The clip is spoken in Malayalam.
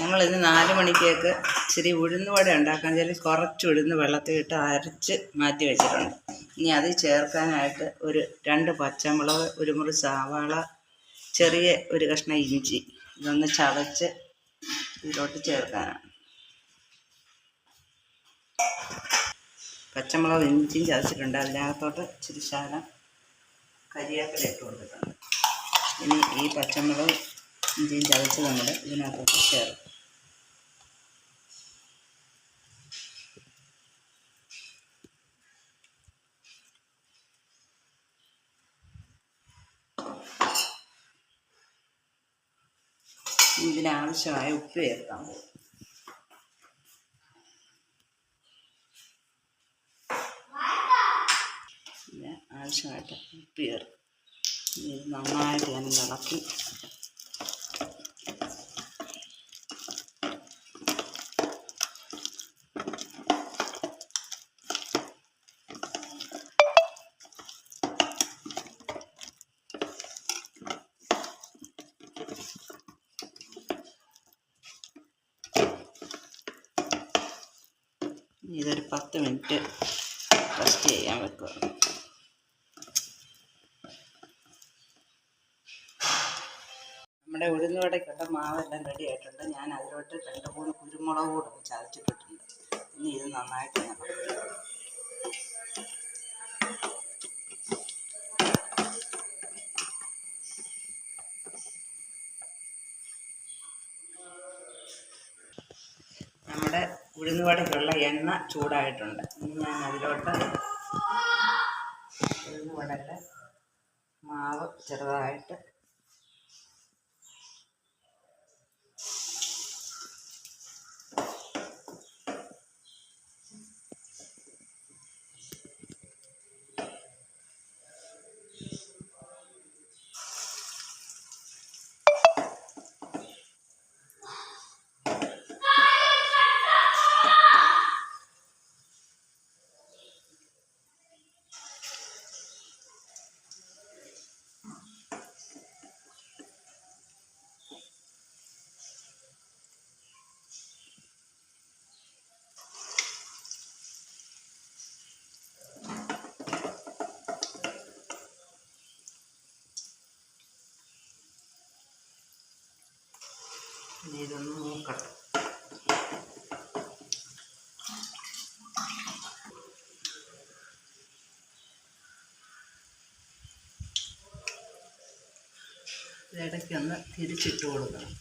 ഞങ്ങളിന്ന് 4 മണിക്കേക്ക് ഇച്ചിരി ഉഴുന്നുവട ഉണ്ടാക്കാൻ വേണ്ടി കുറച്ച് ഉഴുന്ന് വെള്ളത്തിലിട്ട് അരച്ച് മാറ്റി വെച്ചിട്ടുണ്ട്. ഇനി അത് ചേർക്കാനായിട്ട് ഒരു 2 പച്ചമുളക്, ഒരു മുറി സവാള, ചെറിയ ഒരു കഷ്ണം ഇഞ്ചി ഇതൊന്ന് ചതച്ച് ഇതിലോട്ട് ചേർക്കാനാണ്. പച്ചമുളക് ഇഞ്ചിയും ചതച്ചിട്ടുണ്ട്. അതിനകത്തോട്ട് ഇച്ചിരി ശകലം കരിവേപ്പില ഇട്ട് കൊടുത്തിട്ടുണ്ട്. ഇനി ഈ പച്ചമുളക് ഇഞ്ചിയും ചതച്ച് നമ്മൾ ഇതിനകത്തോട്ട് ചേർക്കും. ഇതിനാവശ്യമായ ഉപ്പ് ചേർക്കാൻ പോകും. പിന്നെ ആവശ്യമായിട്ട് ഉപ്പ് ചേർക്കും. ഇത് നന്നായിട്ട് ഞാൻ ഇളക്കി ഇതൊരു 10 മിനിറ്റ് റെസ്റ്റ് ചെയ്യാൻ വെക്കുക. നമ്മുടെ ഉഴുന്നുവടയ്ക്കുള്ള മാവെല്ലാം റെഡി ആയിട്ടുണ്ട്. ഞാൻ അതിലോട്ട് 2-3 കുരുമുളക് കൂടെ ചതച്ചിട്ടിട്ടുണ്ട്. ഇനി ഇത് നന്നായിട്ട് നമ്മുടെ ഉഴുന്നുവടയ്ക്കുള്ള എണ്ണ ചൂടായിട്ടുണ്ട്. ഇനി ഞാൻ അതിലോട്ട് ഉഴുന്നുവടയുടെ മാവ് ചെറുതായിട്ട് ഇതൊന്ന് നോക്കട്ടെ. ഇടയ്ക്കൊന്ന് തിരിച്ചിട്ട് കൊടുക്കണം.